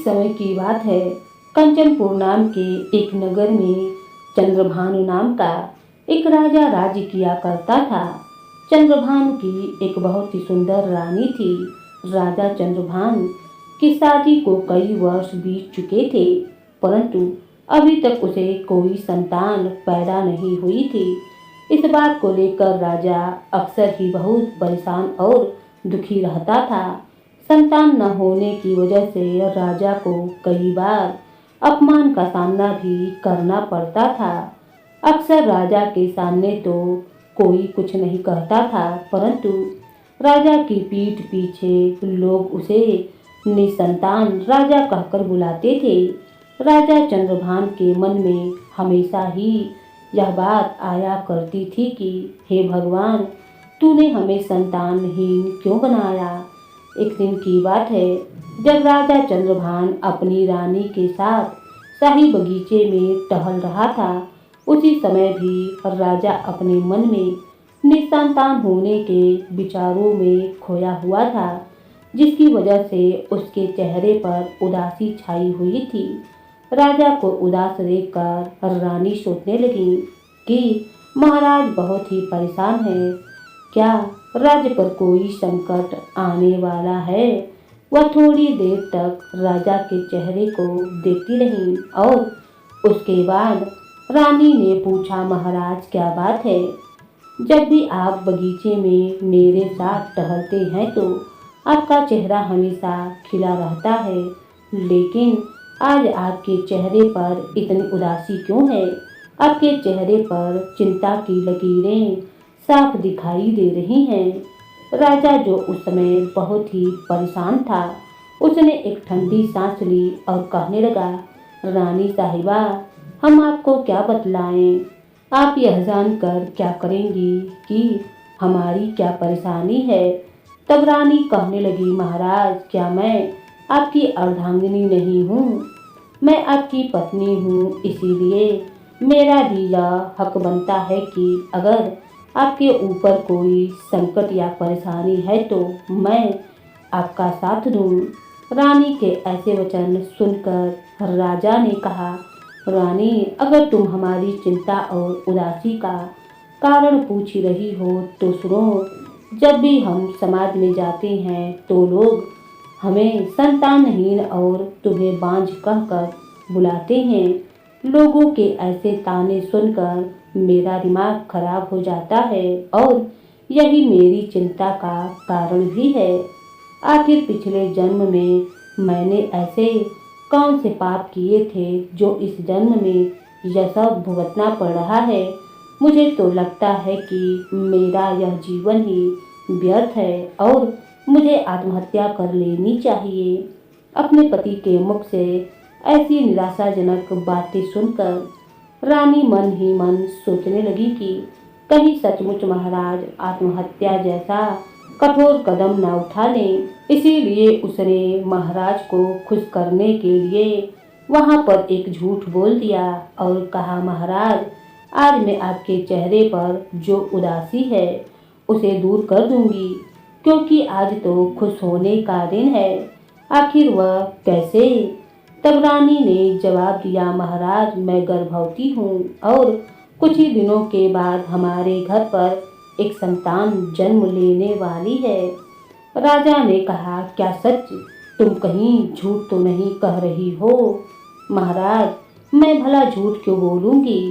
समय की बात है। कंचनपुर नाम के एक नगर में चंद्रभानु नाम का एक राजा राज्य किया करता था। चंद्रभानु की एक बहुत ही सुंदर रानी थी। राजा चंद्रभानु की शादी को कई वर्ष बीत चुके थे, परंतु अभी तक उसे कोई संतान पैदा नहीं हुई थी। इस बात को लेकर राजा अक्सर ही बहुत परेशान और दुखी रहता था। संतान न होने की वजह से राजा को कई बार अपमान का सामना भी करना पड़ता था। अक्सर राजा के सामने तो कोई कुछ नहीं कहता था, परंतु राजा की पीठ पीछे लोग उसे निसंतान राजा कहकर बुलाते थे। राजा चंद्रभान के मन में हमेशा ही यह बात आया करती थी कि हे भगवान, तूने हमें संतानहीन क्यों बनाया। एक दिन की बात है, जब राजा चंद्रभान अपनी रानी के साथ शाही बगीचे में टहल रहा था, उसी समय भी राजा अपने मन में निसंतान होने के विचारों में खोया हुआ था, जिसकी वजह से उसके चेहरे पर उदासी छाई हुई थी। राजा को उदास देखकर रानी सोचने लगी कि महाराज बहुत ही परेशान है। क्या राज्य पर कोई संकट आने वाला है। वह थोड़ी देर तक राजा के चेहरे को देखती रही और उसके बाद रानी ने पूछा, महाराज क्या बात है। जब भी आप बगीचे में मेरे साथ टहलते हैं तो आपका चेहरा हमेशा खिला रहता है, लेकिन आज आपके चेहरे पर इतनी उदासी क्यों है। आपके चेहरे पर चिंता की लकीरें साफ दिखाई दे रही हैं। राजा जो उस समय बहुत ही परेशान था, उसने एक ठंडी सांस ली और कहने लगा, रानी साहिबा, हम आपको क्या बतलाएं। आप यह जानकर क्या करेंगी कि हमारी क्या परेशानी है। तब रानी कहने लगी, महाराज, क्या मैं आपकी अर्धांगिनी नहीं हूँ। मैं आपकी पत्नी हूँ, इसीलिए मेरा भी यह हक बनता है कि अगर आपके ऊपर कोई संकट या परेशानी है तो मैं आपका साथ दूं। रानी के ऐसे वचन सुनकर राजा ने कहा, रानी, अगर तुम हमारी चिंता और उदासी का कारण पूछ रही हो तो सुनो। जब भी हम समाज में जाते हैं तो लोग हमें संतानहीन और तुम्हें बांझ कहकर बुलाते हैं। लोगों के ऐसे ताने सुनकर मेरा दिमाग खराब हो जाता है और यही मेरी चिंता का कारण भी है। आखिर पिछले जन्म में मैंने ऐसे कौन से पाप किए थे जो इस जन्म में यह सब भुगतना पड़ रहा है। मुझे तो लगता है कि मेरा यह जीवन ही व्यर्थ है और मुझे आत्महत्या कर लेनी चाहिए। अपने पति के मुख से ऐसी निराशाजनक बातें सुनकर रानी मन ही मन सोचने लगी कि कहीं सचमुच महाराज आत्महत्या जैसा कठोर कदम न उठा लें। इसीलिए उसने महाराज को खुश करने के लिए वहां पर एक झूठ बोल दिया और कहा, महाराज, आज मैं आपके चेहरे पर जो उदासी है उसे दूर कर दूंगी, क्योंकि आज तो खुश होने का दिन है। आखिर वह कैसे। तब रानी ने जवाब दिया, महाराज, मैं गर्भवती हूँ और कुछ ही दिनों के बाद हमारे घर पर एक संतान जन्म लेने वाली है। राजा ने कहा, क्या सच। तुम कहीं झूठ तो नहीं कह रही हो। महाराज, मैं भला झूठ क्यों बोलूँगी।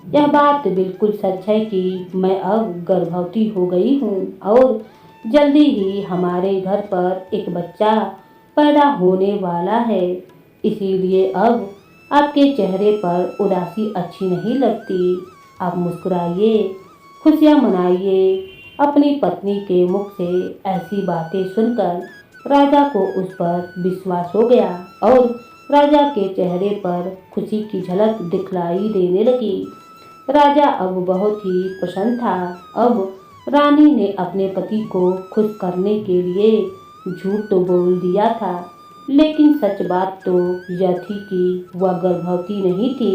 यह बात बिल्कुल सच है कि मैं अब गर्भवती हो गई हूँ और जल्दी ही हमारे घर पर एक बच्चा पैदा होने वाला है। इसीलिए अब आपके चेहरे पर उदासी अच्छी नहीं लगती। आप मुस्कुराइए, खुशियाँ मनाइए। अपनी पत्नी के मुख से ऐसी बातें सुनकर राजा को उस पर विश्वास हो गया और राजा के चेहरे पर खुशी की झलक दिखलाई देने लगी। राजा अब बहुत ही प्रसन्न था। अब रानी ने अपने पति को खुश करने के लिए झूठ तो बोल दिया था, लेकिन सच बात तो यह थी कि वह गर्भवती नहीं थी।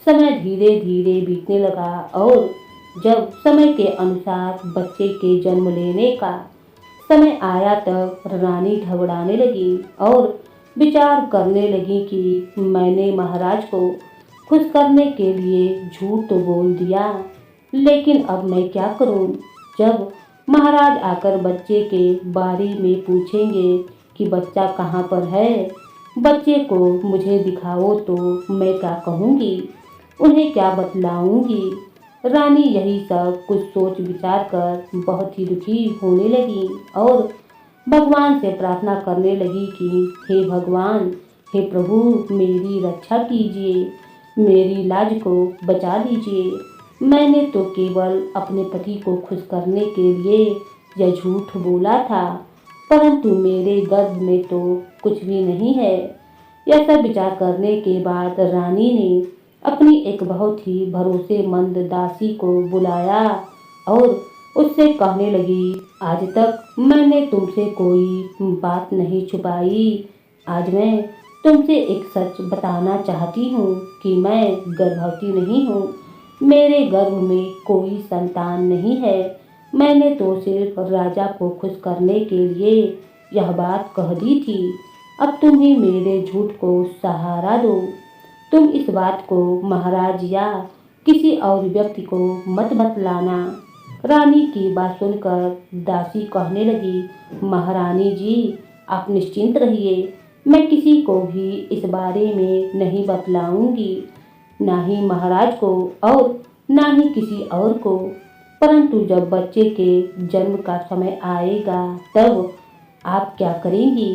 समय धीरे धीरे बीतने लगा और जब समय के अनुसार बच्चे के जन्म लेने का समय आया तब रानी घबराने लगी और विचार करने लगी कि मैंने महाराज को खुश करने के लिए झूठ तो बोल दिया, लेकिन अब मैं क्या करूं? जब महाराज आकर बच्चे के बारे में पूछेंगे कि बच्चा कहाँ पर है, बच्चे को मुझे दिखाओ, तो मैं क्या कहूँगी? उन्हें क्या बतलाऊंगी? रानी यही सब कुछ सोच विचार कर बहुत ही दुखी होने लगी और भगवान से प्रार्थना करने लगी कि हे भगवान, हे प्रभु, मेरी रक्षा कीजिए, मेरी लाज को बचा लीजिए। मैंने तो केवल अपने पति को खुश करने के लिए यह झूठ बोला था, परंतु मेरे गर्भ में तो कुछ भी नहीं है। यह सब विचार करने के बाद रानी ने अपनी एक बहुत ही भरोसेमंद दासी को बुलाया और उससे कहने लगी, आज तक मैंने तुमसे कोई बात नहीं छुपाई। आज मैं तुमसे एक सच बताना चाहती हूँ कि मैं गर्भवती नहीं हूँ। मेरे गर्भ में कोई संतान नहीं है। मैंने तो सिर्फ राजा को खुश करने के लिए यह बात कह दी थी। अब तुम ही मेरे झूठ को सहारा दो। तुम इस बात को महाराज या किसी और व्यक्ति को मत बतलाना। रानी की बात सुनकर दासी कहने लगी, महारानी जी, आप निश्चिंत रहिए, मैं किसी को भी इस बारे में नहीं बतलाऊंगी, ना ही महाराज को और ना ही किसी और को। परंतु जब बच्चे के जन्म का समय आएगा तब आप क्या करेंगी?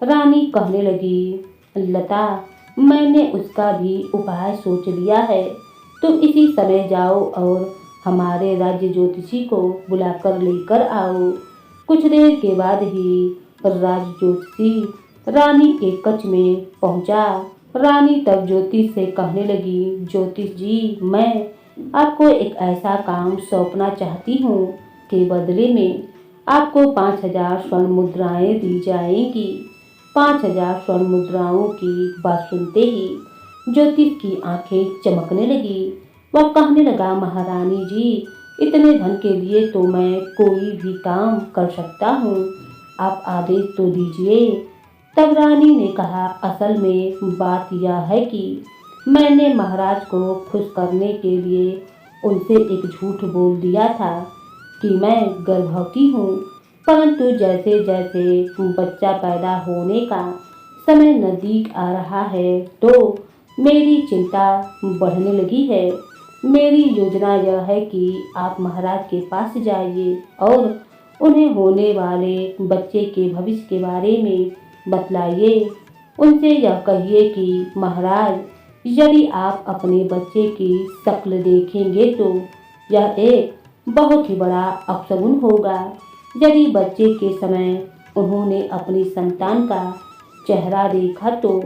रानी कहने लगी, लता, मैंने उसका भी उपाय सोच लिया है। तुम इसी समय जाओ और हमारे राज्य ज्योतिषी को बुलाकर लेकर आओ। कुछ देर के बाद ही राज ज्योतिषी रानी के कक्ष में पहुंचा। रानी तब ज्योतिष से कहने लगी, ज्योतिष जी, मैं आपको एक ऐसा काम सौंपना चाहती हूँ के बदले में आपको 5000 स्वर्ण मुद्राएं दी जाएंगी। 5000 स्वर्ण मुद्राओं की बात सुनते ही ज्योतिष की आंखें चमकने लगी। वह कहने लगा, महारानी जी, इतने धन के लिए तो मैं कोई भी काम कर सकता हूँ, आप आदेश तो दीजिए। तब रानी ने कहा, असल में बात यह है कि मैंने महाराज को खुश करने के लिए उनसे एक झूठ बोल दिया था कि मैं गर्भवती हूँ, परंतु जैसे जैसे बच्चा पैदा होने का समय नज़दीक आ रहा है तो मेरी चिंता बढ़ने लगी है। मेरी योजना यह है कि आप महाराज के पास जाइए और उन्हें होने वाले बच्चे के भविष्य के बारे में बतलाइए। उनसे यह कहिए कि महाराज, यदि आप अपने बच्चे की शक्ल देखेंगे तो यह एक बहुत ही बड़ा अपशगुन होगा। यदि बच्चे के समय उन्होंने अपनी संतान का चेहरा देखा तो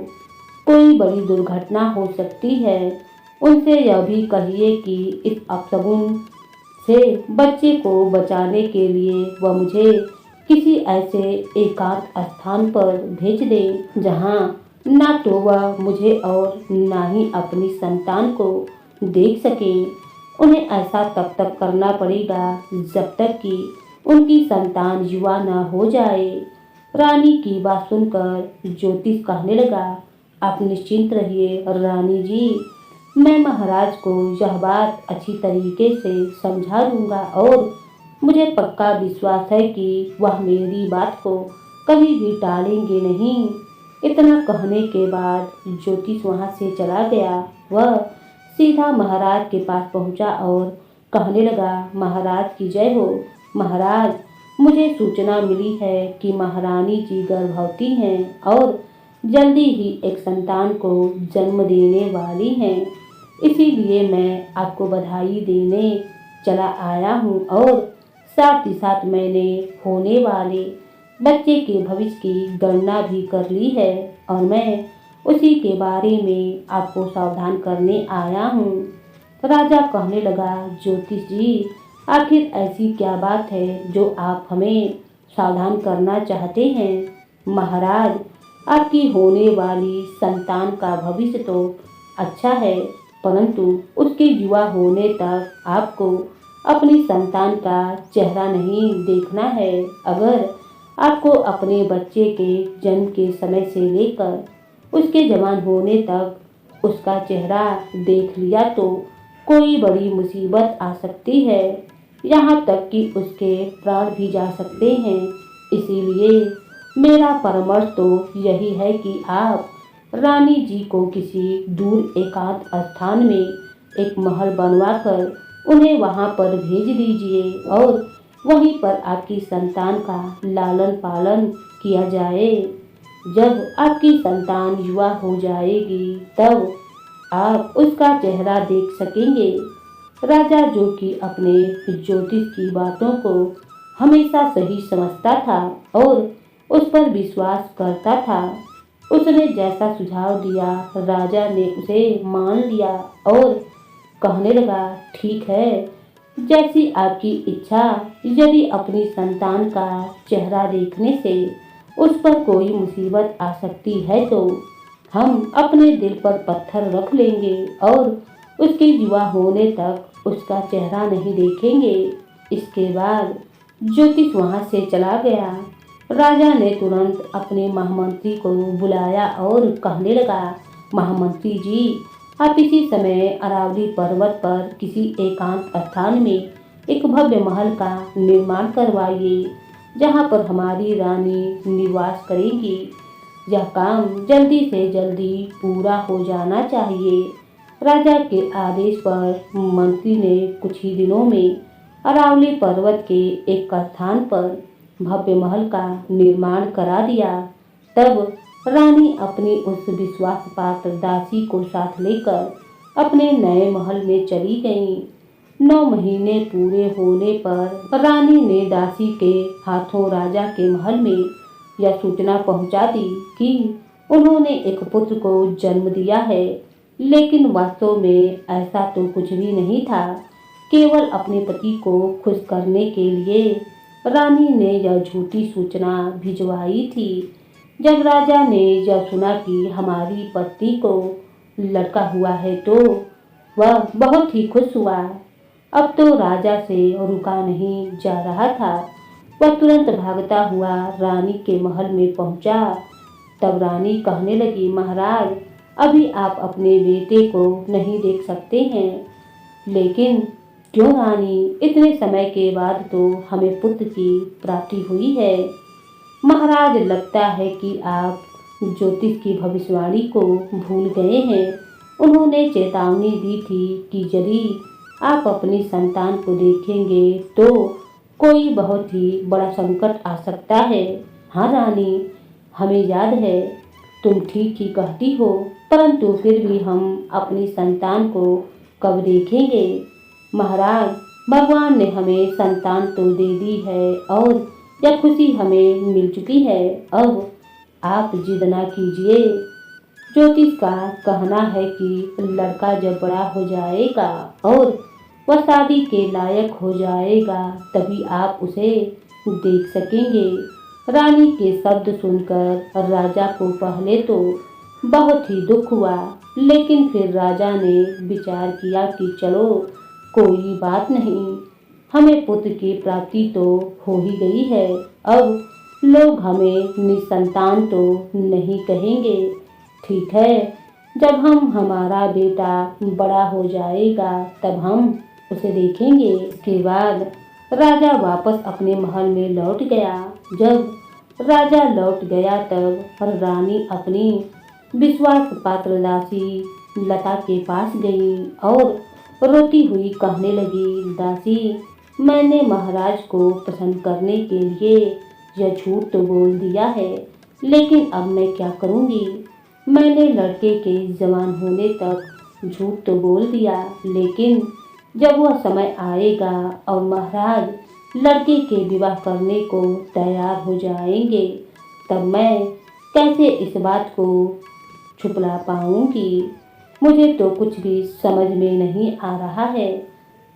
कोई बड़ी दुर्घटना हो सकती है। उनसे यह भी कहिए कि इस अपशगुन से बच्चे को बचाने के लिए वह मुझे किसी ऐसे एकांत स्थान पर भेज दें जहां ना तो वह मुझे और ना ही अपनी संतान को देख सकें। उन्हें ऐसा तब तक करना पड़ेगा जब तक कि उनकी संतान युवा न हो जाए। रानी की बात सुनकर ज्योतिष कहने लगा, आप निश्चिंत रहिए रानी जी, मैं महाराज को यह बात अच्छी तरीके से समझा दूंगा और मुझे पक्का विश्वास है कि वह मेरी बात को कभी भी टालेंगे नहीं। इतना कहने के बाद ज्योतिष वहां से चला गया। वह सीधा महाराज के पास पहुंचा और कहने लगा, महाराज की जय हो। महाराज, मुझे सूचना मिली है कि महारानी जी गर्भवती हैं और जल्दी ही एक संतान को जन्म देने वाली हैं। इसीलिए मैं आपको बधाई देने चला आया हूँ और साथ ही साथ मैंने होने वाले बच्चे के भविष्य की गणना भी कर ली है और मैं उसी के बारे में आपको सावधान करने आया हूँ। राजा कहने लगा, ज्योतिष जी, आखिर ऐसी क्या बात है जो आप हमें सावधान करना चाहते हैं? महाराज, आपकी होने वाली संतान का भविष्य तो अच्छा है, परंतु उसके युवा होने तक आपको अपनी संतान का चेहरा नहीं देखना है। अगर आपको अपने बच्चे के जन्म के समय से लेकर उसके जवान होने तक उसका चेहरा देख लिया तो कोई बड़ी मुसीबत आ सकती है, यहाँ तक कि उसके प्राण भी जा सकते हैं। इसीलिए मेरा परामर्श तो यही है कि आप रानी जी को किसी दूर एकांत स्थान में एक महल बनवाकर उन्हें वहां पर भेज दीजिए और वहीं पर आपकी संतान का लालन पालन किया जाए। जब आपकी संतान युवा हो जाएगी तब आप उसका चेहरा देख सकेंगे। राजा, जो कि अपने ज्योतिष की बातों को हमेशा सही समझता था और उस पर विश्वास करता था, उसने जैसा सुझाव दिया राजा ने उसे मान लिया और कहने लगा, ठीक है, जैसी आपकी इच्छा। यदि अपनी संतान का चेहरा देखने से उस पर कोई मुसीबत आ सकती है तो हम अपने दिल पर पत्थर रख लेंगे और उसके युवा होने तक उसका चेहरा नहीं देखेंगे। इसके बाद ज्योतिष वहां से चला गया। राजा ने तुरंत अपने महामंत्री को बुलाया और कहने लगा, महामंत्री जी, आप इसी समय अरावली पर्वत पर किसी एकांत स्थान में एक भव्य महल का निर्माण करवाइए, जहां पर हमारी रानी निवास करेगी। यह काम जल्दी से जल्दी पूरा हो जाना चाहिए। राजा के आदेश पर मंत्री ने कुछ ही दिनों में अरावली पर्वत के एक स्थान पर भव्य महल का निर्माण करा दिया। तब रानी अपनी उस विश्वासपात्र दासी को साथ लेकर अपने नए महल में चली गईं। 9 महीने पूरे होने पर रानी ने दासी के हाथों राजा के महल में यह सूचना पहुंचा दी कि उन्होंने एक पुत्र को जन्म दिया है। लेकिन वास्तव में ऐसा तो कुछ भी नहीं था। केवल अपने पति को खुश करने के लिए रानी ने यह झूठी सूचना भिजवाई थी। जब राजा ने यह सुना कि हमारी पत्नी को लड़का हुआ है तो वह बहुत ही खुश हुआ। अब तो राजा से रुका नहीं जा रहा था। वह तुरंत भागता हुआ रानी के महल में पहुंचा। तब रानी कहने लगी, महाराज, अभी आप अपने बेटे को नहीं देख सकते हैं। लेकिन क्यों रानी, इतने समय के बाद तो हमें पुत्र की प्राप्ति हुई है। महाराज, लगता है कि आप ज्योतिष की भविष्यवाणी को भूल गए हैं। उन्होंने चेतावनी दी थी कि यदि आप अपनी संतान को देखेंगे तो कोई बहुत ही बड़ा संकट आ सकता है। हाँ रानी, हमें याद है, तुम ठीक ही कहती हो, परंतु फिर भी हम अपनी संतान को कब देखेंगे। महाराज, भगवान ने हमें संतान तो दे दी है और यह खुशी हमें मिल चुकी है। अब आप जिद ना कीजिए। ज्योतिष का कहना है कि लड़का जब बड़ा हो जाएगा और वह शादी के लायक हो जाएगा तभी आप उसे देख सकेंगे। रानी के शब्द सुनकर राजा को पहले तो बहुत ही दुख हुआ, लेकिन फिर राजा ने विचार किया कि चलो कोई बात नहीं, हमें पुत्र की प्राप्ति तो हो ही गई है। अब लोग हमें निसंतान तो नहीं कहेंगे। ठीक है, जब हमारा बेटा बड़ा हो जाएगा तब हम उसे देखेंगे। इसके बाद राजा वापस अपने महल में लौट गया। जब राजा लौट गया तब रानी अपनी विश्वास पात्र दासी लता के पास गई और रोती हुई कहने लगी, दासी, मैंने महाराज को प्रसन्न करने के लिए यह झूठ तो बोल दिया है, लेकिन अब मैं क्या करूंगी। मैंने लड़के के जवान होने तक झूठ तो बोल दिया, लेकिन जब वह समय आएगा और महाराज लड़के के विवाह करने को तैयार हो जाएंगे तब मैं कैसे इस बात को छुपला पाऊंगी। मुझे तो कुछ भी समझ में नहीं आ रहा है।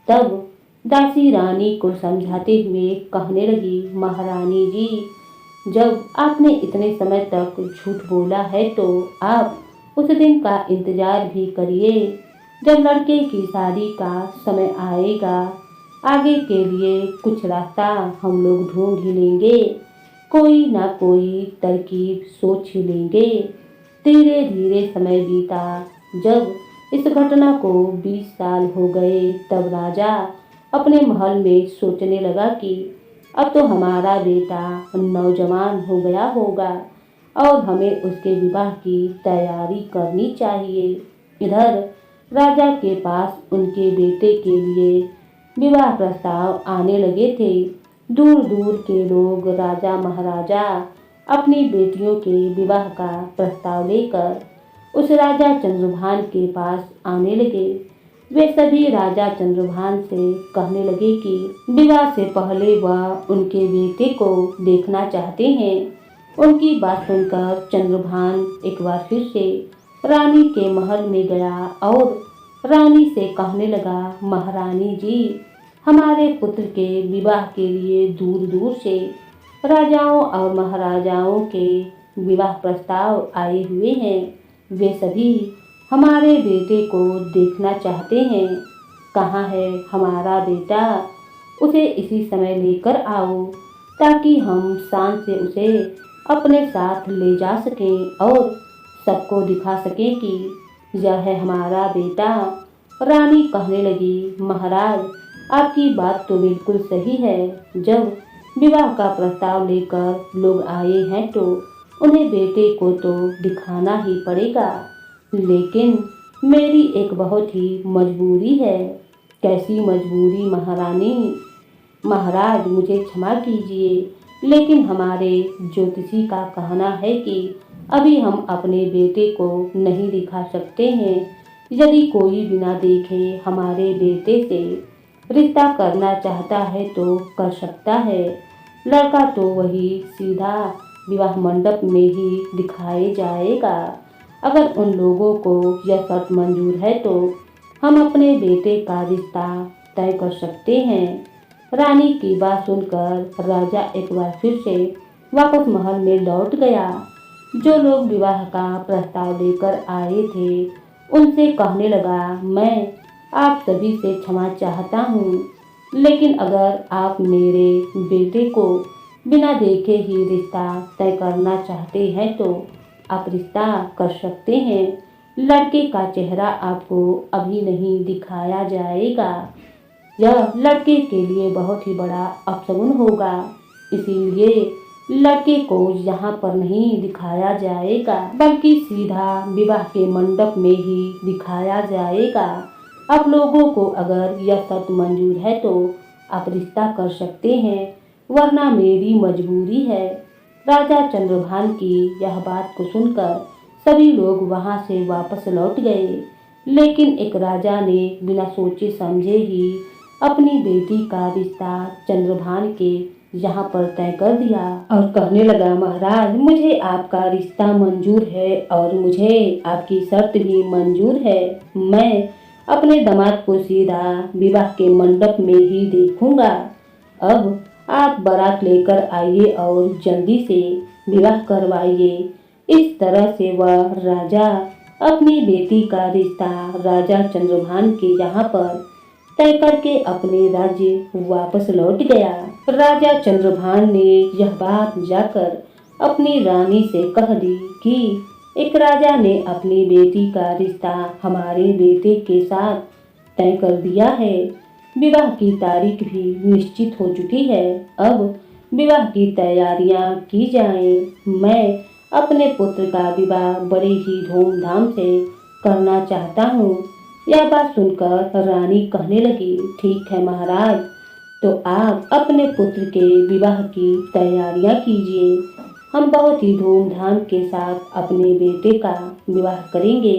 तब दासी रानी को समझाते हुए कहने लगी, महारानी जी, जब आपने इतने समय तक झूठ बोला है तो आप उस दिन का इंतजार भी करिए जब लड़के की शादी का समय आएगा। आगे के लिए कुछ रास्ता हम लोग ढूंढ ही लेंगे। कोई ना कोई तरकीब सोच ही लेंगे। धीरे धीरे समय बीता। जब इस घटना को 20 साल हो गए तब राजा अपने महल में सोचने लगा कि अब तो हमारा बेटा नौजवान हो गया होगा और हमें उसके विवाह की तैयारी करनी चाहिए। इधर राजा के पास उनके बेटे के लिए विवाह प्रस्ताव आने लगे थे। दूर दूर के लोग राजा महाराजा अपनी बेटियों के विवाह का प्रस्ताव लेकर उस राजा चंद्रभान के पास आने लगे। वे सभी राजा चंद्रभान से कहने लगे कि विवाह से पहले वह उनके बेटे को देखना चाहते हैं। उनकी बात सुनकर चंद्रभान एक बार फिर से रानी के महल में गया और रानी से कहने लगा, महारानी जी, हमारे पुत्र के विवाह के लिए दूर दूर से राजाओं और महाराजाओं के विवाह प्रस्ताव आए हुए हैं। वे सभी हमारे बेटे को देखना चाहते हैं। कहाँ है हमारा बेटा? उसे इसी समय लेकर आओ ताकि हम शान से उसे अपने साथ ले जा सकें और सबको दिखा सकें कि यह है हमारा बेटा। रानी कहने लगी, महाराज, आपकी बात तो बिल्कुल सही है। जब विवाह का प्रस्ताव लेकर लोग आए हैं तो उन्हें बेटे को तो दिखाना ही पड़ेगा, लेकिन मेरी एक बहुत ही मजबूरी है। कैसी मजबूरी महारानी? महाराज, मुझे क्षमा कीजिए, लेकिन हमारे ज्योतिषी का कहना है कि अभी हम अपने बेटे को नहीं दिखा सकते हैं। यदि कोई बिना देखे हमारे बेटे से रिश्ता करना चाहता है तो कर सकता है। लड़का तो वही सीधा विवाह मंडप में ही दिखाए जाएगा। अगर उन लोगों को यह शर्त मंजूर है तो हम अपने बेटे का रिश्ता तय कर सकते हैं। रानी की बात सुनकर राजा एक बार फिर से वापस महल में लौट गया। जो लोग विवाह का प्रस्ताव लेकर आए थे उनसे कहने लगा, मैं आप सभी से क्षमा चाहता हूँ, लेकिन अगर आप मेरे बेटे को बिना देखे ही रिश्ता तय करना चाहते हैं तो आप रिश्ता कर सकते हैं। लड़के का चेहरा आपको अभी नहीं दिखाया जाएगा। यह लड़के के लिए बहुत ही बड़ा अपशगुन होगा, इसीलिए लड़के को यहाँ पर नहीं दिखाया जाएगा बल्कि सीधा विवाह के मंडप में ही दिखाया जाएगा। आप लोगों को अगर यह शर्त मंजूर है तो आप रिश्ता कर सकते हैं, वरना मेरी मजबूरी है। राजा चंद्रभान की यह बात को सुनकर सभी लोग वहां से वापस लौट गए, लेकिन एक राजा ने बिना सोचे समझे ही अपनी बेटी का रिश्ता चंद्रभान के यहाँ पर तय कर दिया और कहने लगा, महाराज, मुझे आपका रिश्ता मंजूर है और मुझे आपकी शर्त भी मंजूर है। मैं अपने दामाद को सीधा विवाह के मंडप में ही देखूंगा। अब आप बारात लेकर आइए और जल्दी से विवाह करवाइए। इस तरह से वह राजा अपनी बेटी का रिश्ता राजा चंद्रभान के यहाँ पर तय करके अपने राज्य वापस लौट गया। राजा चंद्रभान ने यह बात जाकर अपनी रानी से कह दी कि एक राजा ने अपनी बेटी का रिश्ता हमारे बेटे के साथ तय कर दिया है। विवाह की तारीख भी निश्चित हो चुकी है। अब विवाह की तैयारियां की जाएं। मैं अपने पुत्र का विवाह बड़े ही धूमधाम से करना चाहता हूँ। यह बात सुनकर रानी कहने लगी, ठीक है महाराज, तो आप अपने पुत्र के विवाह की तैयारियां कीजिए। हम बहुत ही धूमधाम के साथ अपने बेटे का विवाह करेंगे।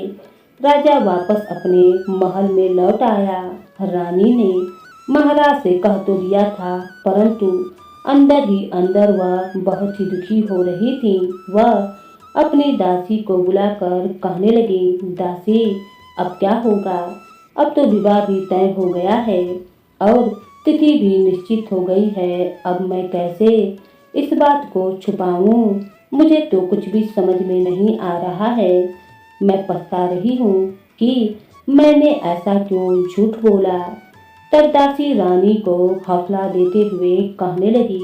राजा वापस अपने महल में लौट आया। रानी ने महाराज से कह तो दिया था, परंतु अंदर ही अंदर वह बहुत ही दुखी हो रही थी। वह अपनी दासी को बुलाकर कहने लगी, दासी, अब क्या होगा? अब तो विवाह भी तय हो गया है और तिथि भी निश्चित हो गई है। अब मैं कैसे इस बात को छुपाऊं? मुझे तो कुछ भी समझ में नहीं आ रहा है। मैं पछता रही हूँ कि मैंने ऐसा क्यों झूठ बोला। तब दासी रानी को हौसला देते हुए कहने लगी,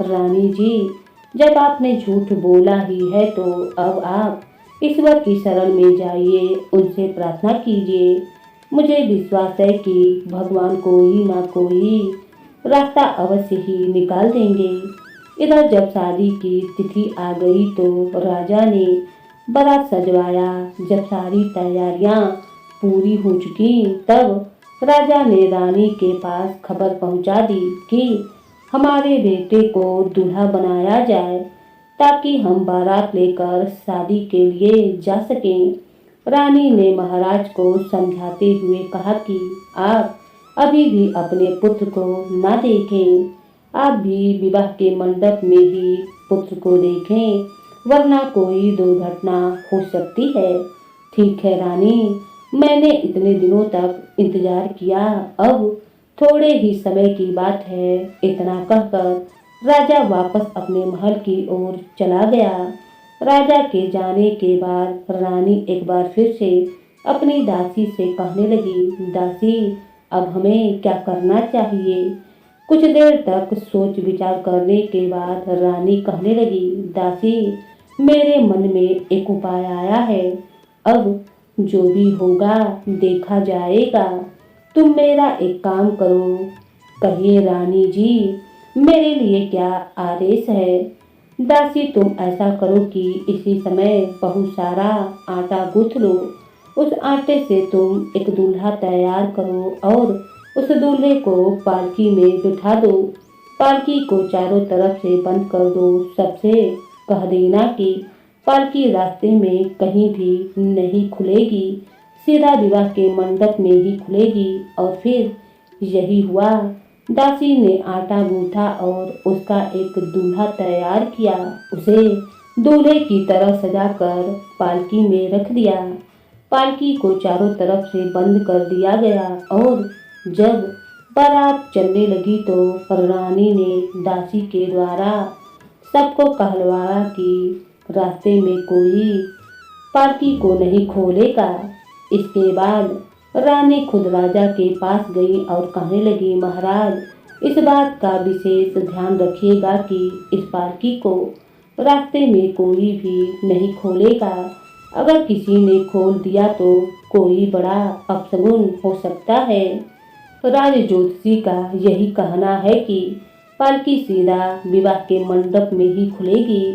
रानी जी, जब आपने झूठ बोला ही है तो अब आप ईश्वर की शरण में जाइए, उनसे प्रार्थना कीजिए। मुझे विश्वास है कि भगवान कोई ना कोई रास्ता अवश्य ही निकाल देंगे। इधर जब शादी की तिथि आ गई तो राजा ने बारात सजवाया। जब सारी तैयारियां पूरी हो चुकी तब राजा ने रानी के पास खबर पहुंचा दी कि हमारे बेटे को दूल्हा बनाया जाए ताकि हम बारात लेकर शादी के लिए जा सकें। रानी ने महाराज को समझाते हुए कहा कि आप अभी भी अपने पुत्र को ना देखें, आप भी विवाह के मंडप में ही पुत्र को देखें, वरना कोई दुर्घटना हो सकती है। ठीक है रानी, मैंने इतने दिनों तक इंतजार किया, अब थोड़े ही समय की बात है। इतना कहकर राजा वापस अपने महल की ओर चला गया। राजा के जाने के बाद रानी एक बार फिर से अपनी दासी से कहने लगी, दासी अब हमें क्या करना चाहिए? कुछ देर तक सोच विचार करने के बाद रानी कहने लगी, दासी मेरे मन में एक उपाय आया है, अब जो भी होगा देखा जाएगा। तुम मेरा एक काम करो। कहिए रानी जी, मेरे लिए क्या आदेश है? दासी तुम ऐसा करो कि इसी समय बहुत सारा आटा गूंथ लो। उस आटे से तुम एक दूल्हा तैयार करो और उस दूल्हे को पालकी में बिठा दो। पालकी को चारों तरफ से बंद कर दो। सबसे कह देना कि पालकी रास्ते में कहीं भी नहीं खुलेगी, सीधा विवाह के मंडप में ही खुलेगी। और फिर यही हुआ। दासी ने आटा गूंथा और उसका एक दूल्हा तैयार किया। उसे दूल्हे की तरह सजाकर पालकी में रख दिया। पालकी को चारों तरफ से बंद कर दिया गया और जब बारात चलने लगी तो रानी ने दासी के द्वारा सबको कहलवाया कि रास्ते में कोई पालकी को नहीं खोलेगा। इसके बाद रानी खुद राजा के पास गई और कहने लगी, महाराज इस बात का विशेष ध्यान रखिएगा कि इस पालकी को रास्ते में कोई भी नहीं खोलेगा। अगर किसी ने खोल दिया तो कोई बड़ा अपशगुन हो सकता है। राज ज्योतिषी का यही कहना है कि पालकी सीधा विवाह के मंडप में ही खुलेगी,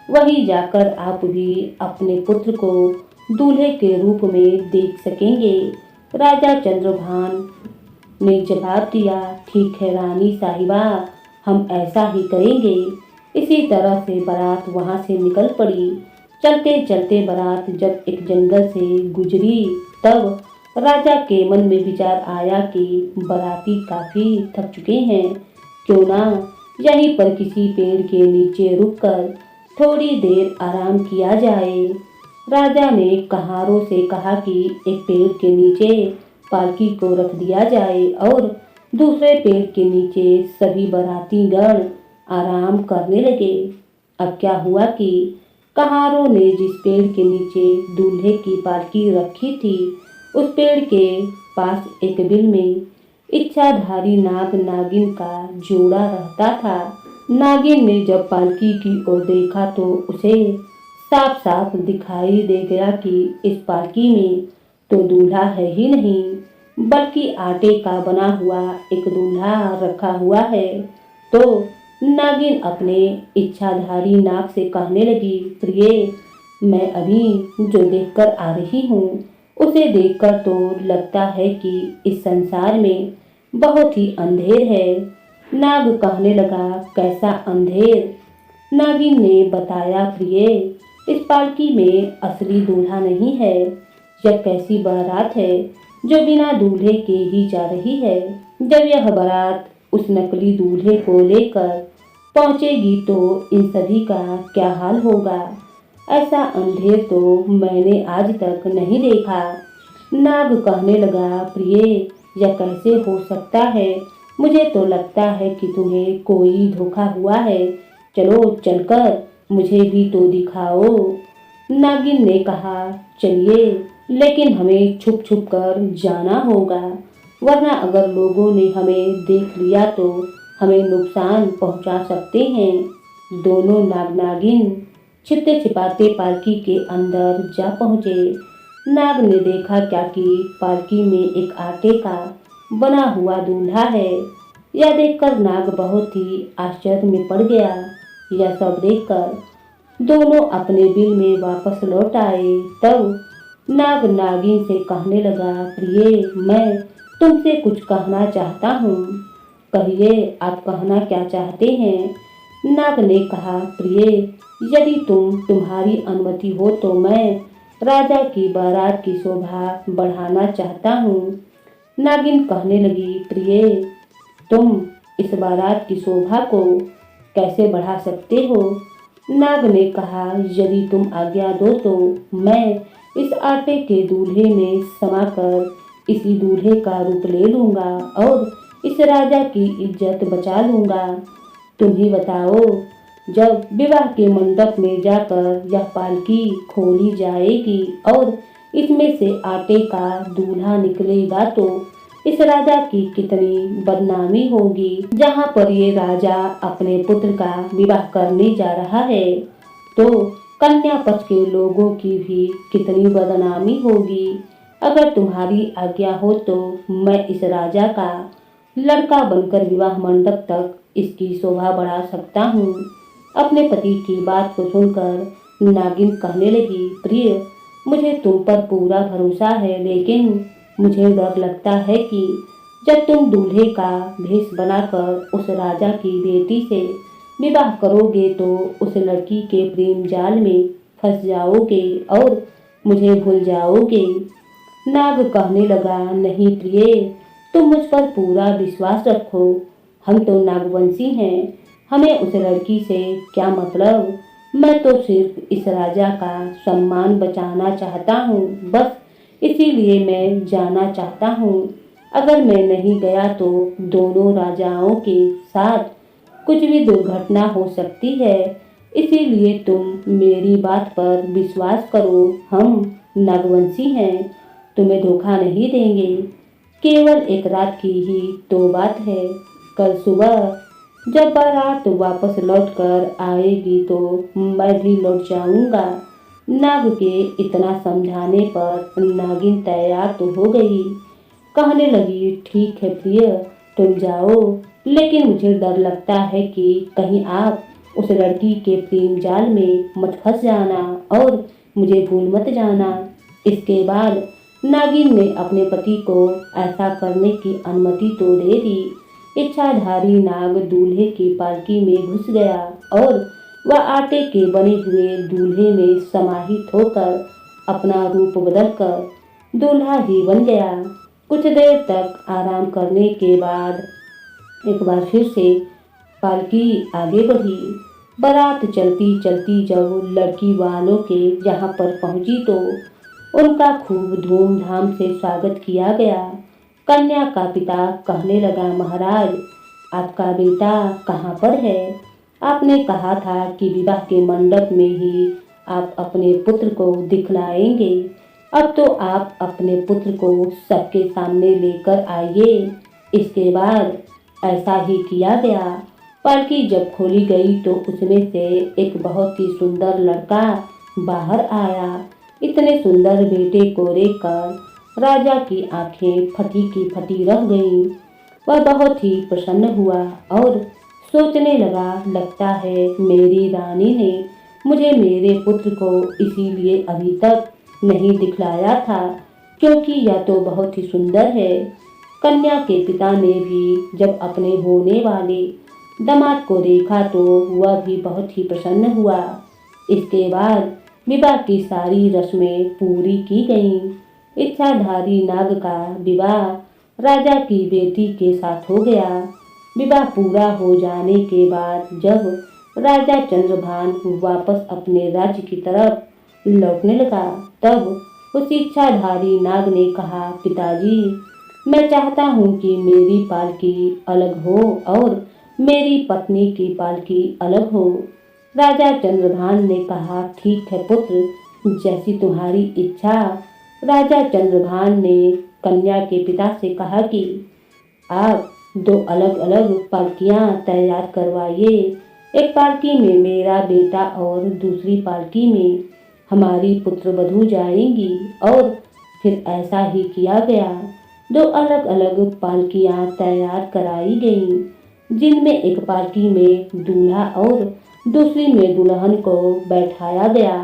वहीं जाकर आप भी अपने पुत्र को दूल्हे के रूप में देख सकेंगे। राजा चंद्रभान ने जवाब दिया, ठीक है रानी साहिबा, हम ऐसा ही करेंगे। इसी तरह से बारात वहां से निकल पड़ी। चलते चलते बारात जब एक जंगल से गुजरी तब राजा के मन में विचार आया कि बाराती काफी थक चुके हैं, क्यों ना यहीं पर किसी पेड़ के नीचे रुककर थोड़ी देर आराम किया जाए। राजा ने कहारों से कहा कि एक पेड़ के नीचे पालकी को रख दिया जाए और दूसरे पेड़ के नीचे सभी बाराती गण आराम करने लगे। अब क्या हुआ कि कहारों ने जिस पेड़ के नीचे दूल्हे की पालकी रखी थी उस पेड़ के पास एक बिल में इच्छाधारी नाग नागिन का जोड़ा रहता था। नागिन ने जब पालकी की ओर देखा तो उसे साफ साफ दिखाई दे गया कि इस पालकी में तो दूल्हा है ही नहीं, बल्कि आटे का बना हुआ एक दूल्हा रखा हुआ है। तो नागिन अपने इच्छाधारी नाग से कहने लगी, प्रिय, मैं अभी जो देखकर आ रही हूँ उसे देखकर तो लगता है कि इस संसार में बहुत ही अंधेर है। नाग कहने लगा, कैसा अंधेर? नागिन ने बताया, प्रिय, इस पालकी में असली दूल्हा नहीं है। यह कैसी बारात है जो बिना दूल्हे के ही जा रही है। जब यह बारात उस नकली दूल्हे को लेकर पहुंचेगी तो इन सभी का क्या हाल होगा? ऐसा अंधेर तो मैंने आज तक नहीं देखा। नाग कहने लगा, प्रिय, यह कैसे हो सकता है? मुझे तो लगता है कि तुम्हें कोई धोखा हुआ है। चलो चलकर मुझे भी तो दिखाओ। नागिन ने कहा, चलिए, लेकिन हमें छुप छुप कर जाना होगा, वरना अगर लोगों ने हमें देख लिया तो हमें नुकसान पहुंचा सकते हैं। दोनों नाग नागिन छिपते छिपाते पालकी के अंदर जा पहुँचे। नाग ने देखा क्या कि पालकी में एक आटे का बना हुआ दूल्हा है। यह देखकर नाग बहुत ही आश्चर्य में पड़ गया। यह सब देखकर दोनों अपने बिल में वापस लौट आए। तब नाग नागिन से कहने लगा, प्रिय, मैं तुमसे कुछ कहना चाहता हूँ। कहिए, आप कहना क्या चाहते हैं? नाग ने कहा, प्रिय, यदि तुम्हारी अनुमति हो तो मैं राजा की बारात की शोभा बढ़ाना चाहता हूँ। नागिन कहने लगी, प्रिय, तुम इस बारात की शोभा को कैसे बढ़ा सकते हो? नाग ने कहा, यदि तुम आज्ञा दो तो मैं इस आटे के दूल्हे में समाकर इसी दूल्हे का रूप ले लूँगा और इस राजा की इज्जत बचा लूँगा। तुम ही बताओ, जब विवाह के मंडप में जाकर यह पालकी खोली जाएगी और इसमें से आटे का दूल्हा निकलेगा तो इस राजा की कितनी बदनामी होगी। जहाँ पर ये राजा अपने पुत्र का विवाह करने जा रहा है तो कन्या पक्ष के लोगों की भी कितनी बदनामी होगी। अगर तुम्हारी आज्ञा हो तो मैं इस राजा का लड़का बनकर विवाह मंडप तक इसकी शोभा बढ़ा सकता हूँ। अपने पति की बात को सुनकर नागिन कहने लगी, प्रिय, मुझे तुम पर पूरा भरोसा है, लेकिन मुझे डर लगता है कि जब तुम दूल्हे का भेष बनाकर उस राजा की बेटी से विवाह करोगे तो उस लड़की के प्रेम जाल में फंस जाओगे और मुझे भूल जाओगे। नाग कहने लगा, नहीं प्रिय, तुम मुझ पर पूरा विश्वास रखो। हम तो नागवंशी हैं, हमें उस लड़की से क्या मतलब। मैं तो सिर्फ इस राजा का सम्मान बचाना चाहता हूँ, बस इसीलिए मैं जाना चाहता हूँ। अगर मैं नहीं गया तो दोनों राजाओं के साथ कुछ भी दुर्घटना हो सकती है। इसीलिए तुम मेरी बात पर विश्वास करो। हम नागवंशी हैं, तुम्हें धोखा नहीं देंगे। केवल एक रात की ही तो बात है। कल सुबह जब बारात वापस लौट कर आएगी तो मैं भी लौट जाऊंगा। नाग के इतना समझाने पर नागिन तैयार तो हो गई। कहने लगी, ठीक है प्रिय, तुम जाओ, लेकिन मुझे डर लगता है कि कहीं आप उस लड़की के प्रेम जाल में मत फंस जाना और मुझे भूल मत जाना। इसके बाद नागिन ने अपने पति को ऐसा करने की अनुमति तो दे दी। इच्छाधारी नाग दूल्हे की पालकी में घुस गया और वह आटे के बने हुए दूल्हे में समाहित होकर अपना रूप बदलकर दूल्हा ही बन गया। कुछ देर तक आराम करने के बाद एक बार फिर से पालकी आगे बढ़ी। बारात चलती चलती जब लड़की वालों के यहाँ पर पहुँची तो उनका खूब धूमधाम से स्वागत किया गया। कन्या का पिता कहने लगा, महाराज, आपका बेटा कहाँ पर है? आपने कहा था कि विवाह के मंडप में ही आप अपने पुत्र को दिखलाएंगे। अब तो आप अपने पुत्र को सबके सामने लेकर आइए। इसके बाद ऐसा ही किया गया। पालकी जब खोली गई तो उसमें से एक बहुत ही सुंदर लड़का बाहर आया। इतने सुंदर बेटे को देखकर राजा की आंखें फटी की फटी रह गईं। वह बहुत ही प्रसन्न हुआ और सोचने लगा, लगता है मेरी रानी ने मुझे मेरे पुत्र को इसीलिए अभी तक नहीं दिखलाया था क्योंकि यह तो बहुत ही सुंदर है। कन्या के पिता ने भी जब अपने होने वाले दामाद को देखा तो वह भी बहुत ही प्रसन्न हुआ। इसके बाद विवाह की सारी रस्में पूरी की गईं। इच्छाधारी नाग का विवाह राजा की बेटी के साथ हो गया। विवाह पूरा हो जाने के बाद जब राजा चंद्रभान वापस अपने राज्य की तरफ लौटने लगा तब उस इच्छाधारी नाग ने कहा, पिताजी, मैं चाहता हूँ कि मेरी पालकी अलग हो और मेरी पत्नी की पालकी अलग हो। राजा चंद्रभान ने कहा, ठीक है पुत्र, जैसी तुम्हारी इच्छा। राजा चंद्रभान ने कन्या के पिता से कहा कि आप दो अलग अलग पालकियां तैयार करवाइए। एक पालकी में मेरा बेटा और दूसरी पालकी में हमारी पुत्रवधू जाएंगी। और फिर ऐसा ही किया गया। दो अलग अलग पालकियां तैयार कराई गईं, जिनमें एक पालकी में दूल्हा और दूसरी में दुल्हन को बैठाया गया।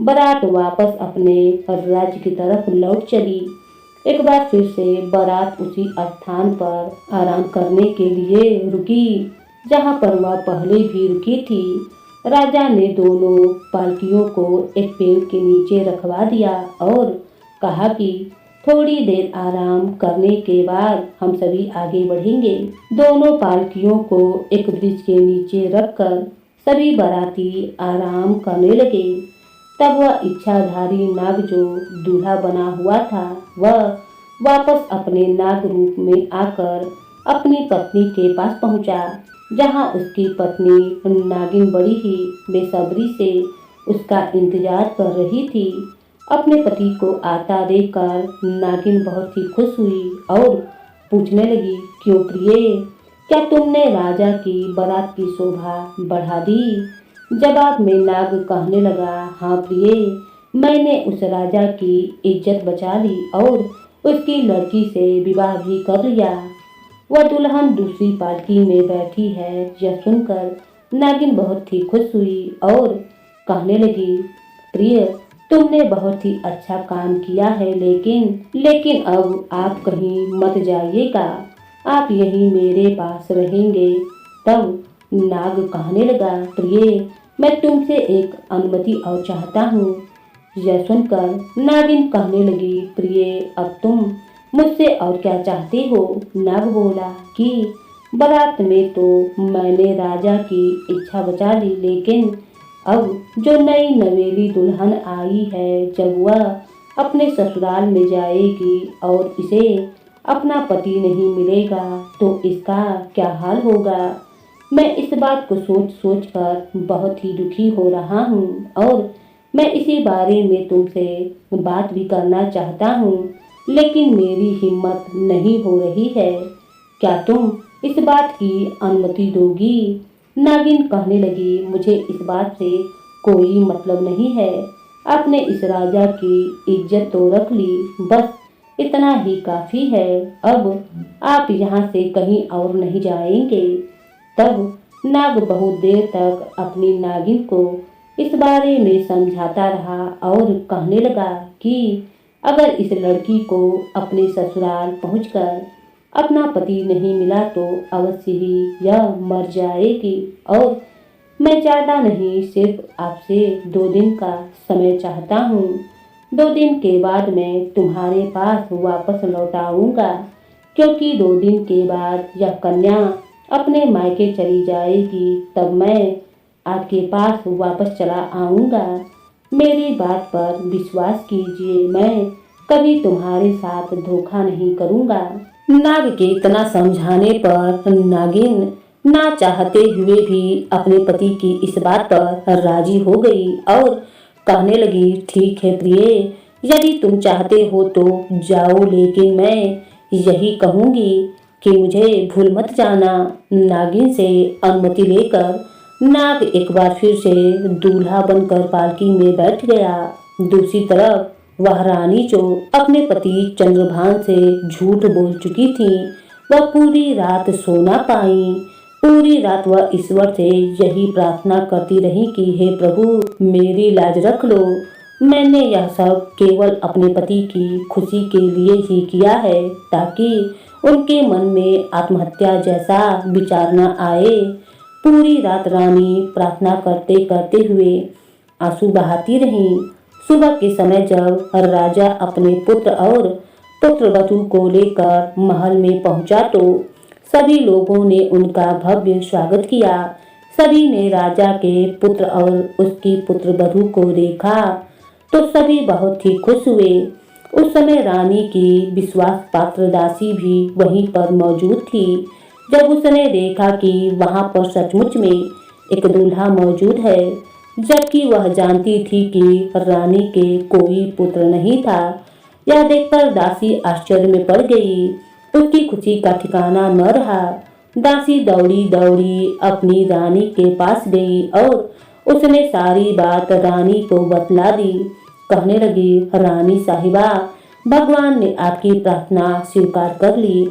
बारात वापस अपने राज्य की तरफ लौट चली। एक बार फिर से बारात उसी स्थान पर आराम करने के लिए रुकी जहां पर वह पहले भी रुकी थी। राजा ने दोनों पालकियों को एक पेड़ के नीचे रखवा दिया और कहा कि थोड़ी देर आराम करने के बाद हम सभी आगे बढ़ेंगे। दोनों पालकियों को एक वृक्ष के नीचे रखकर सभी बाराती आराम करने लगे। तब वह इच्छाधारी नाग जो दूल्हा बना हुआ था, वह वापस अपने नाग रूप में आकर अपनी पत्नी के पास पहुंचा, जहां उसकी पत्नी नागिन बड़ी ही बेसब्री से उसका इंतजार कर रही थी। अपने पति को आता देखकर नागिन बहुत ही खुश हुई और पूछने लगी, क्यों प्रिय, क्या तुमने राजा की बारात की शोभा बढ़ा दी? जवाब में नाग कहने लगा, हाँ प्रिय, मैंने उस राजा की इज्जत बचा ली और उसकी लड़की से विवाह भी कर लिया। वह दुल्हन दूसरी पालकी में बैठी है। यह सुनकर नागिन बहुत ही खुश हुई और कहने लगी, प्रिय, तुमने बहुत ही अच्छा काम किया है, लेकिन अब आप कहीं मत जाइएगा, आप यहीं मेरे पास रहेंगे। तब नाग कहने लगा, प्रिय, मैं तुमसे एक अनुमति और चाहता हूँ। यह सुनकर नागिन कहने लगी, प्रिय, अब तुम मुझसे और क्या चाहते हो? नाग बोला कि बारात में तो मैंने राजा की इच्छा बचा ली, लेकिन अब जो नई नवेली दुल्हन आई है, जब वह अपने ससुराल में जाएगी और इसे अपना पति नहीं मिलेगा तो इसका क्या हाल होगा? मैं इस बात को सोच सोच कर बहुत ही दुखी हो रहा हूँ और मैं इसी बारे में तुमसे बात भी करना चाहता हूँ, लेकिन मेरी हिम्मत नहीं हो रही है। क्या तुम इस बात की अनुमति दोगी? नागिन कहने लगी, मुझे इस बात से कोई मतलब नहीं है। आपने इस राजा की इज्जत तो रख ली, बस इतना ही काफी है। अब आप यहाँ से कहीं और नहीं जाएंगे। तब नाग बहुत देर तक अपनी नागिन को इस बारे में समझाता रहा और कहने लगा कि अगर इस लड़की को अपने ससुराल पहुंचकर अपना पति नहीं मिला तो अवश्य ही यह मर जाएगी और मैं ज़्यादा नहीं, सिर्फ आपसे 2 दिन का समय चाहता हूँ। 2 दिन के बाद मैं तुम्हारे पास वापस लौट आऊँगा, क्योंकि 2 दिन के बाद यह कन्या अपने मायके चली जाएगी। तब मैं आपके पास वापस चला आऊँगा। मेरी बात पर विश्वास कीजिए, मैं कभी तुम्हारे साथ धोखा नहीं करूँगा। नाग के इतना समझाने पर नागिन ना चाहते हुए भी अपने पति की इस बात पर राजी हो गई और कहने लगी, ठीक है प्रिय, यदि तुम चाहते हो तो जाओ, लेकिन मैं यही कहूँगी कि मुझे भूल मत जाना। नागिन से अनुमति लेकर नाग एक बार फिर से दूल्हा बनकर पालकी में बैठ गया। दूसरी तरफ वह रानी जो अपने पति चंद्रभान से झूठ बोल चुकी थी, वह पूरी रात सो ना पाई। पूरी रात वह ईश्वर से यही प्रार्थना करती रही कि हे प्रभु, मेरी लाज रख लो। मैंने यह सब केवल अपने पति की खुशी के लिए ही किया है, ताकि उनके मन में आत्महत्या जैसा विचार न आए। पूरी रात रानी प्रार्थना करते करते हुए आंसू बहाती रही। सुबह के समय जब राजा अपने पुत्र और पुत्रवधू को लेकर महल में पहुंचा तो सभी लोगों ने उनका भव्य स्वागत किया। सभी ने राजा के पुत्र और उसकी पुत्रवधू को देखा तो सभी बहुत ही खुश हुए। उस समय रानी की विश्वास पात्र दासी भी वहीं पर मौजूद थी। जब उसने देखा कि वहां पर सचमुच में एक दूल्हा मौजूद है, जबकि वह जानती थी कि रानी के कोई पुत्र नहीं था, यह देखकर दासी आश्चर्य में पड़ गई। उसकी खुशी का ठिकाना न रहा। दासी दौड़ी दौड़ी अपनी रानी के पास गई और उसने सारी बात रानी को बतला दी। कहने लगी, रानी साहिबा, भगवान ने आपकी प्रार्थना स्वीकार कर ली।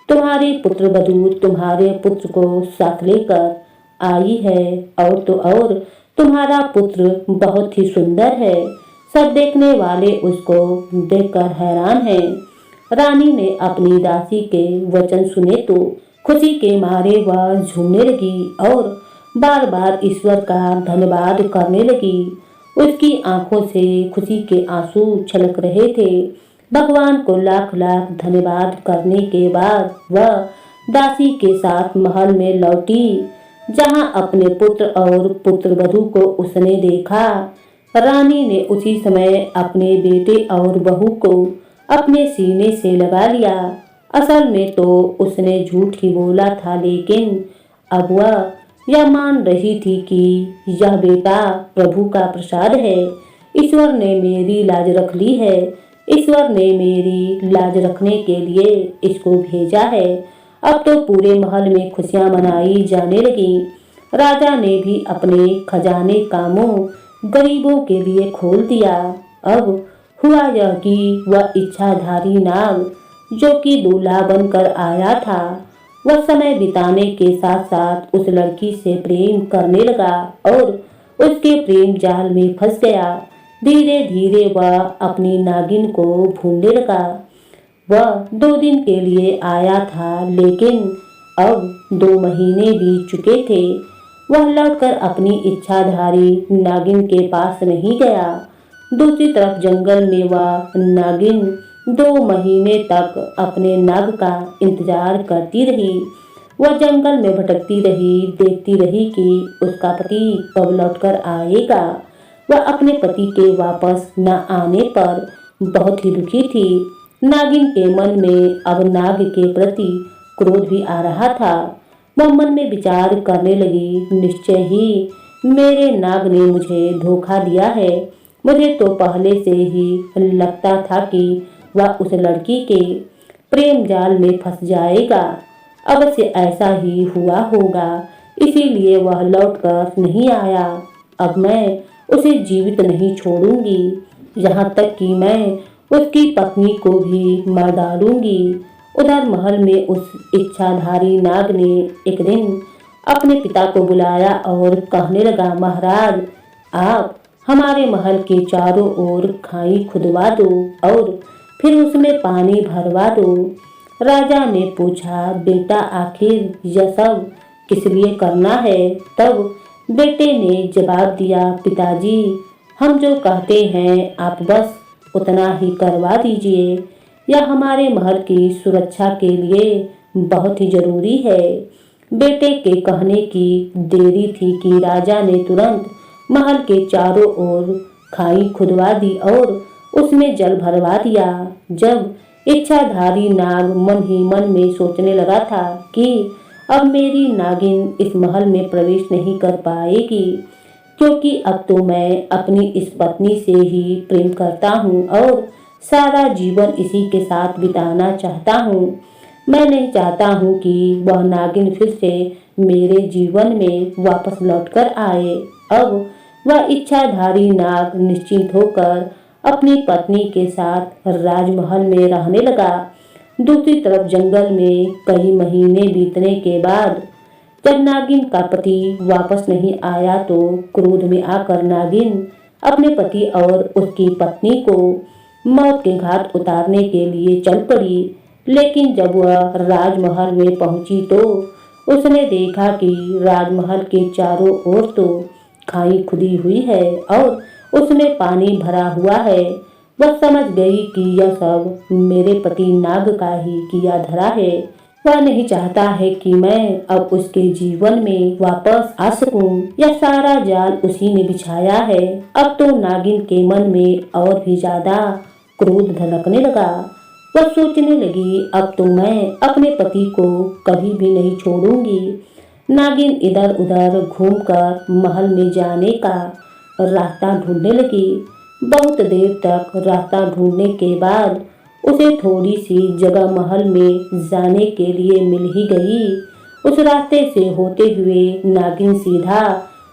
तुम्हारी पुत्र वधू तुम्हारे पुत्र को साथ लेकर आई है, और तो और तुम्हारा पुत्र बहुत ही सुंदर है। सब देखने वाले उसको देखकर हैरान हैं। रानी ने अपनी दासी के वचन सुने तो खुशी के मारे वह झूमने लगी और बार बार ईश्वर का धन्यवाद करने लगी। उसकी आंखों से खुशी के आंसू छलक रहे थे। भगवान को लाख लाख धन्यवाद करने के बाद वह दासी के साथ महल में लौटी, जहां अपने पुत्र और पुत्रवधू को उसने देखा। रानी ने उसी समय अपने बेटे और बहू को अपने सीने से लगा लिया। असल में तो उसने झूठ ही बोला था, लेकिन अब वह यह मान रही थी कि यह बेटा प्रभु का प्रसाद है। ईश्वर ने मेरी लाज रख ली है। ईश्वर ने मेरी लाज रखने के लिए इसको भेजा है। अब तो पूरे महल में खुशियां मनाई जाने लगी। राजा ने भी अपने खजाने का मुंह गरीबों के लिए खोल दिया। अब हुआ यह कि वह इच्छाधारी नाग, जो कि दूल्हा बनकर आया था, वह समय बिताने के साथ साथ उस लड़की से प्रेम करने लगा और उसके प्रेम जाल में फंस गया। धीरे धीरे वह अपनी नागिन को ढूंढने लगा। वह 2 दिन के लिए आया था, लेकिन अब 2 महीने बीत चुके थे। वह लौटकर अपनी इच्छाधारी नागिन के पास नहीं गया। दूसरी तरफ जंगल में वह नागिन 2 महीने तक अपने नाग का इंतजार करती रही। वह जंगल में भटकती रही, देखती रही कि उसका पति कब लौटकर आएगा। वह अपने पति के वापस न आने पर बहुत ही दुखी थी। नागिन के मन में अब नाग के प्रति क्रोध भी आ रहा था। वह मन में विचार करने लगी, निश्चय ही मेरे नाग ने मुझे धोखा दिया है। मुझे तो पहले से ही लगता था कि वह उस लड़की के प्रेम जाल में फंस जाएगा। अवश्य ऐसा ही हुआ होगा, इसीलिए वह लौटकर नहीं आया। अब मैं उसे जीवित नहीं छोड़ूंगी, यहाँ तक कि मैं उसकी पत्नी को भी मार डालूंगी। उधर महल में उस इच्छाधारी नाग ने एक दिन अपने पिता को बुलाया और कहने लगा, महाराज, आप हमारे महल के चारों ओर खाई खुदवा दो और फिर उसमें पानी भरवा दो। राजा ने पूछा, बेटा, आखिर यह सब किस लिए करना है? तब बेटे ने जवाब दिया, पिताजी, हम जो कहते हैं आप बस उतना ही करवा दीजिए। यह हमारे महल की सुरक्षा के लिए बहुत ही जरूरी है। बेटे के कहने की देरी थी कि राजा ने तुरंत महल के चारों ओर खाई खुदवा दी और उसमें जल भरवा दिया। जब इच्छाधारी नाग मन ही मन में सोचने लगा था कि अब मेरी नागिन इस महल में प्रवेश नहीं कर पाएगी, क्योंकि अब तो मैं अपनी इस पत्नी से ही प्रेम करता हूँ और सारा जीवन इसी के साथ बिताना चाहता हूँ। मैं नहीं चाहता हूँ कि वह नागिन फिर से मेरे जीवन में वापस लौटकर आए। अब वह इच्छाधारी नाग निश्चिंत होकर अपनी पत्नी के साथ राजमहल में रहने लगा। दूसरी तरफ जंगल में कई महीने बीतने के बाद जब नागिन का पति वापस नहीं आया तो क्रोध में आकर नागिन अपने पति और उसकी पत्नी को मौत के घाट उतारने के लिए चल पड़ी। लेकिन जब वह राजमहल में पहुंची तो उसने देखा कि राजमहल के चारों ओर तो खाई खुदी हुई है और उसमें पानी भरा हुआ है। वह समझ गई कि यह सब मेरे पति नाग का ही किया धरा है। वह नहीं चाहता है कि मैं अब उसके जीवन में वापस आ सकूं। यह सारा जाल उसी ने बिछाया है। अब तो नागिन के मन में और भी ज्यादा क्रोध धनकने लगा। वह सोचने लगी, अब तो मैं अपने पति को कभी भी नहीं छोड़ूंगी। नागिन इधर उधर घूमकर महल में जाने का रास्ता ढूंढने लगी। बहुत देर तक रास्ता ढूंढने के बाद उसे थोड़ी सी जगह महल में जाने के लिए मिल ही गई। उस रास्ते से होते हुए नागिन सीधा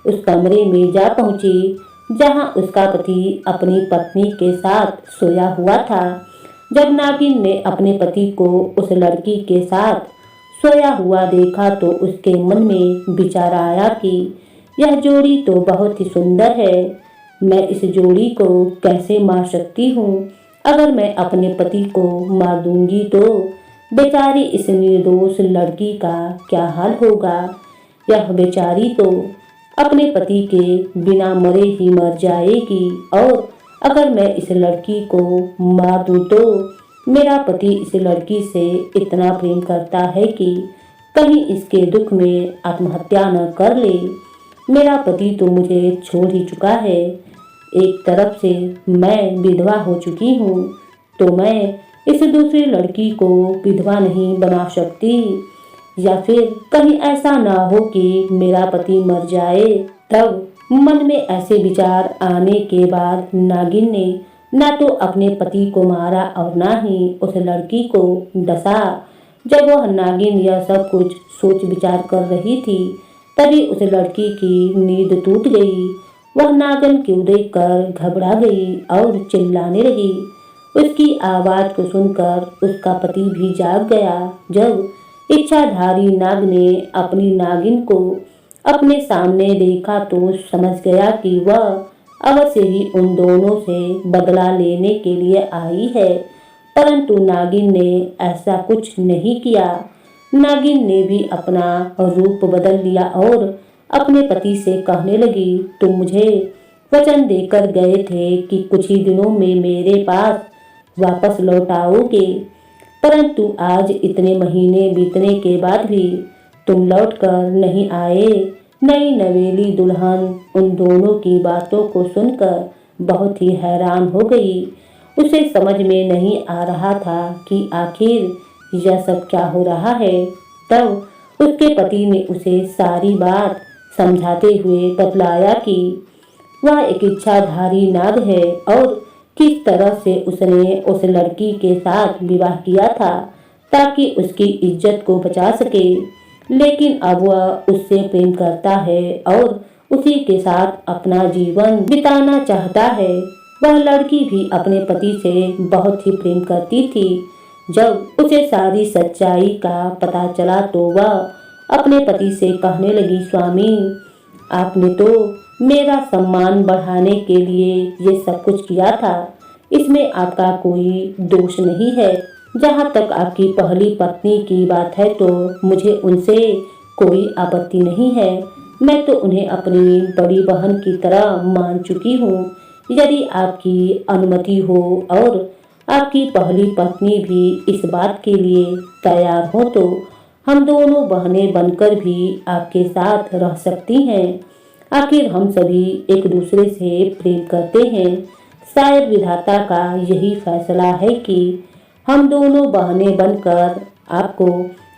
उस कमरे में जा पहुंची जहां उसका पति अपनी पत्नी के साथ सोया हुआ था। जब नागिन ने अपने पति को उस लड़की के साथ सोया हुआ देखा तो उसके मन में विचार आया कि यह जोड़ी तो बहुत ही सुंदर है। मैं इस जोड़ी को कैसे मार सकती हूँ? अगर मैं अपने पति को मार दूंगी तो बेचारी इस निर्दोष लड़की का क्या हाल होगा। यह बेचारी तो अपने पति के बिना मरे ही मर जाएगी और अगर मैं इस लड़की को मार दूं तो मेरा पति इस लड़की से इतना प्रेम करता है कि कहीं इसके दुख में आत्महत्या न कर ले। मेरा पति तो मुझे छोड़ ही चुका है। एक तरफ से मैं विधवा हो चुकी हूँ तो मैं इस दूसरी लड़की को विधवा नहीं बना सकती। या फिर कहीं ऐसा ना हो कि मेरा पति मर जाए। तब मन में ऐसे विचार आने के बाद नागिन ने ना तो अपने पति को मारा और ना ही उस लड़की को डसा। जब वह नागिन यह सब कुछ सोच विचार कर रही थी तभी उस लड़की की नींद टूट गई। वह नागिन को देखकर घबरा गई और चिल्लाने लगी। उसकी आवाज को सुनकर उसका पति भी जाग गया। जब इच्छाधारी नाग ने अपनी नागिन को अपने सामने देखा तो समझ गया कि वह अवश्य ही उन दोनों से बदला लेने के लिए आई है, परंतु नागिन ने ऐसा कुछ नहीं किया। नागिन ने भी अपना रूप बदल लिया और अपने पति से कहने लगी, तुम मुझे वचन देकर गए थे कि कुछ ही दिनों में मेरे पास वापस लौट आओगे, परंतु आज इतने महीने बीतने के बाद भी तुम लौटकर नहीं आए। नई नवेली दुल्हन उन दोनों की बातों को सुनकर बहुत ही हैरान हो गई। उसे समझ में नहीं आ रहा था कि आखिर यह सब क्या हो रहा है। तब उसके पति ने उसे सारी बात समझाते हुए बतलाया कि वह एक इच्छाधारी नाग है और किस तरह से उसने उस लड़की के साथ विवाह किया था ताकि उसकी इज्जत को बचा सके, लेकिन अब वह उससे प्रेम करता है और उसी के साथ अपना जीवन बिताना चाहता है। वह लड़की भी अपने पति से बहुत ही प्रेम करती थी। जब उसे सारी सच्चाई का पता चला तो वह अपने पति से कहने लगी, स्वामी, आपने तो मेरा सम्मान बढ़ाने के लिए ये सब कुछ किया था, इसमें आपका कोई दोष नहीं है। जहाँ तक आपकी पहली पत्नी की बात है तो मुझे उनसे कोई आपत्ति नहीं है। मैं तो उन्हें अपनी बड़ी बहन की तरह मान चुकी हूँ। यदि आपकी अनुमति हो और आपकी पहली पत्नी भी इस बात के लिए तैयार हो तो हम दोनों बहनें बनकर भी आपके साथ रह सकती हैं। आखिर हम सभी एक दूसरे से प्रेम करते हैं। शायद विधाता का यही फैसला है कि हम दोनों बहनें बनकर आपको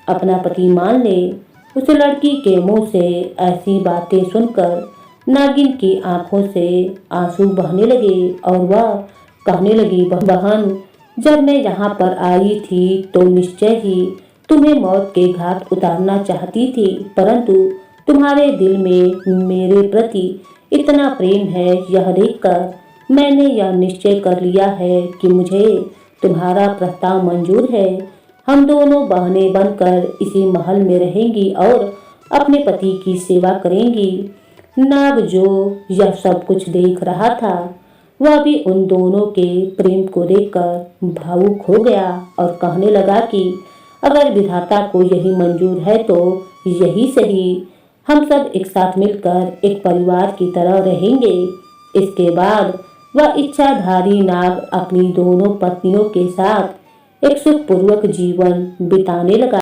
अपना पति मान ले। उस लड़की के मुंह से ऐसी बातें सुनकर नागिन की आंखों से आंसू बहने लगे और वह कहने लगी, बहन, जब मैं यहाँ पर आई थी तो निश्चय ही तुम्हें मौत के घाट उतारना चाहती थी, परंतु तुम्हारे दिल में मेरे प्रति इतना प्रेम है, यह देखकर मैंने यह निश्चय कर लिया है कि मुझे तुम्हारा प्रस्ताव मंजूर है। हम दोनों बहनें बनकर इसी महल में रहेंगी और अपने पति की सेवा करेंगी। नाग जो यह सब कुछ देख रहा था वह भी उन दोनों के प्रेम को देखकर भावुक हो गया और कहने लगा कि अगर विधाता को यही मंजूर है तो यही सही, हम सब एक साथ मिलकर एक परिवार की तरह रहेंगे। इसके बाद वह इच्छाधारी नाग अपनी दोनों पत्नियों के साथ एक सुखपूर्वक जीवन बिताने लगा।